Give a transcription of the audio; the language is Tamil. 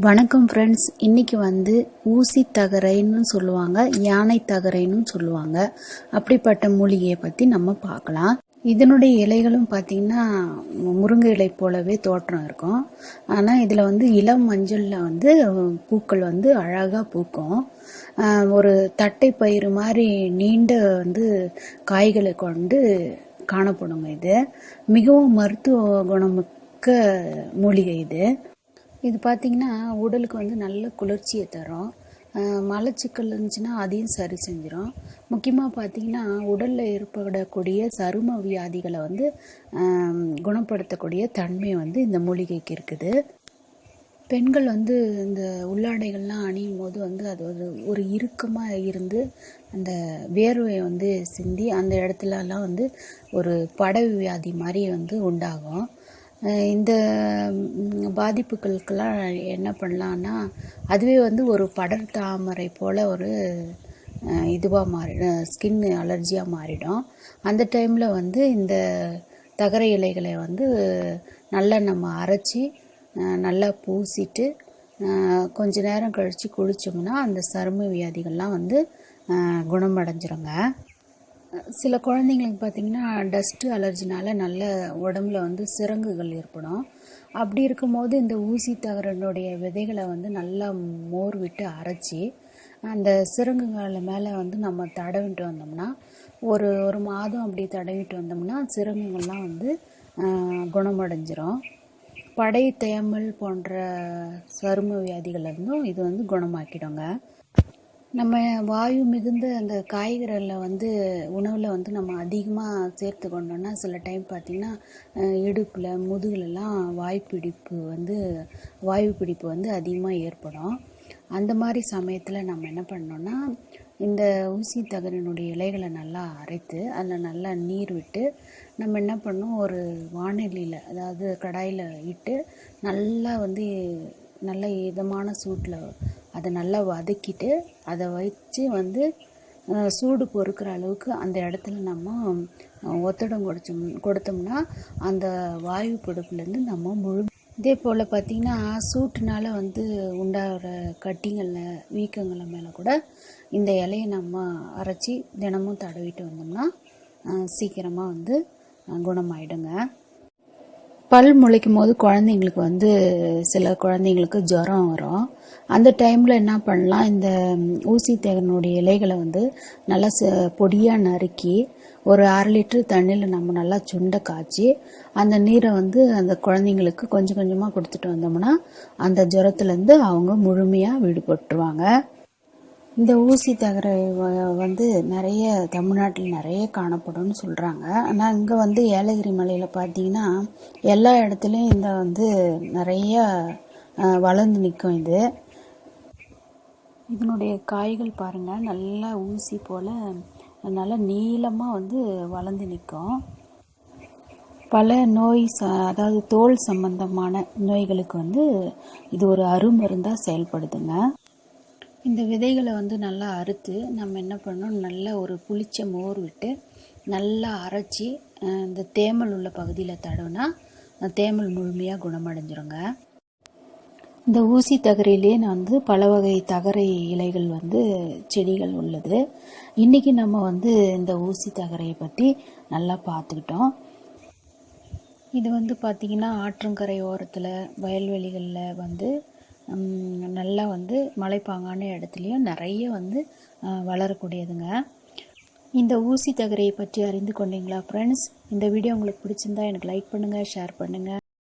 வணக்கம் ஃப்ரெண்ட்ஸ். இன்றைக்கி ஊசி தகரைன்னு சொல்லுவாங்க, யானை தகரைன்னு சொல்லுவாங்க. அப்படிப்பட்ட மூலிகையை பற்றி நம்ம பார்க்கலாம். இதனுடைய இலைகளும் பார்த்திங்கன்னா முருங்கை இலை போலவே தோற்றம் இருக்கும். ஆனால் இதில் இளம் மஞ்சளில் பூக்கள் அழகாக பூக்கும். ஒரு தட்டை பயிறு மாதிரி நீண்ட காய்களை கொண்டு காணப்படுங்க. இது மிகவும் மருத்துவ குணமிக்க மூலிகை. இது பார்த்திங்கன்னா உடலுக்கு நல்ல குளிர்ச்சியை தரும். மலச்சிக்கல் இருந்துச்சுன்னா அதையும் சரி செஞ்சிடும். முக்கியமாக பார்த்திங்கன்னா உடலில் ஏற்படக்கூடிய சரும வியாதிகளை குணப்படுத்தக்கூடிய தன்மை இந்த மூலிகைக்கு இருக்குது. பெண்கள் இந்த உள்ளாடைகள்லாம் அணியும் போது அது ஒரு இறுக்கமாக இருந்து அந்த வேர்வையை சிந்தி அந்த இடத்துலலாம் ஒரு படை வியாதி மாதிரி உண்டாகும். இந்த பாதிப்புகளுக்கெல்லாம் என்ன பண்ணலான்னா, அதுவே ஒரு படர் தாமரை போல் ஒரு இதுவாக ஸ்கின் அலர்ஜியாக மாறிடும். அந்த டைமில் இந்த தகரை இலைகளை நல்லா நம்ம அரைச்சி நல்லா பூசிட்டு கொஞ்ச நேரம் கழித்து குளித்தோம்னா அந்த சரும வியாதிகள்லாம் குணமடைஞ்சிருங்க. சில குழந்தைங்களுக்கு பார்த்திங்கன்னா டஸ்ட்டு அலர்ஜினால் நல்ல உடம்புல சிரங்குகள் ஏற்படும். அப்படி இருக்கும்போது இந்த ஊசி தகரனுடைய விதைகளை நல்லா மோர் விட்டு அரைச்சி அந்த சிரங்குகள் மேலே நம்ம தடவிட்டு வந்தோம்னா ஒரு மாதம் அப்படி தடவிட்டு வந்தோம்னா சிரங்குகள்லாம் குணமடைஞ்சிரும். படை தேமல் போன்ற சரும வியாதிகளிலிருந்தும் இது குணமாக்கிடுங்க. நம்ம வாயு மிகுந்த அந்த காய்கறிகளில் உணவில் நம்ம அதிகமாக சேர்த்து கொண்டோம்னா சில டைம் பார்த்திங்கன்னா இடுப்பில் முதுகுலெல்லாம் வாயு பிடிப்பு அதிகமாக ஏற்படும். அந்த மாதிரி சமயத்தில் நம்ம என்ன பண்ணோன்னா இந்த ஊசி தகரினுடைய இலைகளை நல்லா அரைத்து அதில் நல்லா நீர் விட்டு நம்ம என்ன பண்ணோம், ஒரு வாணலியில் அதாவது கடாயில் இட்டு நல்லா நல்ல இதமான சூட்டில் அதை நல்லா வதக்கிட்டு அதை வச்சு சூடு பொறுக்கிற அளவுக்கு அந்த இடத்துல நம்ம ஒத்தடம் கொடுத்தோம்னா அந்த வாயு பிடிப்புலேருந்து நம்ம இதே போல் பார்த்திங்கன்னா சூட்டுனால உண்டாகிற கட்டிங்களில் வீக்கங்களை மேலே கூட இந்த இலையை நம்ம அரைச்சி தினமும் தடவிட்டு வந்தோம்னா சீக்கிரமாக குணமாயிடுங்க. பல் முளைக்கும் போது குழந்தைங்களுக்கு சில குழந்தைங்களுக்கு ஜுரம் வரும். அந்த டைமில் என்ன பண்ணலாம், இந்த ஊசி தேகனுடைய இலைகளை நல்லா பொடியாக நறுக்கி ஒரு 1/2 லிட்டர் தண்ணியில் நம்ம நல்லா சுண்டை காய்ச்சி அந்த நீரை அந்த குழந்தைங்களுக்கு கொஞ்சம் கொஞ்சமாக கொடுத்துட்டு வந்தோம்னா அந்த ஜுரத்துலேருந்து அவங்க முழுமையாக விடுபட்டுருவாங்க. இந்த ஊசி தகரை நிறைய தமிழ்நாட்டில் நிறைய காணப்படும்னு சொல்கிறாங்க. ஆனால் இங்கே ஏலகிரி மலையில் பார்த்தீங்கன்னா எல்லா இடத்துலையும் இந்த நிறைய வளர்ந்து நிற்கும். இதனுடைய காய்கள் பாருங்கள், நல்லா ஊசி போல் நல்லா நீளமாக வளர்ந்து நிற்கும். பல நோய் அதாவது தோல் சம்பந்தமான நோய்களுக்கு இது ஒரு அருமருந்தாக செயல்படுதுங்க. இந்த விதைகளை நல்லா அறுத்து நம்ம என்ன பண்ணோம், நல்லா ஒரு புளிச்ச மோர் விட்டு நல்லா அரைச்சி இந்த தேமல் உள்ள பகுதியில் தடவுனா தேமல் முழுமையாக குணமடைஞ்சிருங்க. இந்த ஊசி தகரையிலே பல வகை தகரை இலைகள் செடிகள் உள்ளது. இன்றைக்கி நம்ம இந்த ஊசி தகரையை பற்றி நல்லா பார்த்துக்கிட்டோம். இது பார்த்திங்கன்னா ஆற்றங்கரை ஓரத்தில் வயல்வெளிகளில் நல்லா மலைப்பாங்கான இடத்துலையும் நிறைய வளரக்கூடியதுங்க. இந்த ஊசி தகரையை பற்றி அறிந்து கொண்டீங்களா ஃப்ரெண்ட்ஸ்? இந்த வீடியோ உங்களுக்கு பிடிச்சிருந்தா எனக்கு லைக் பண்ணுங்கள், ஷேர் பண்ணுங்கள்.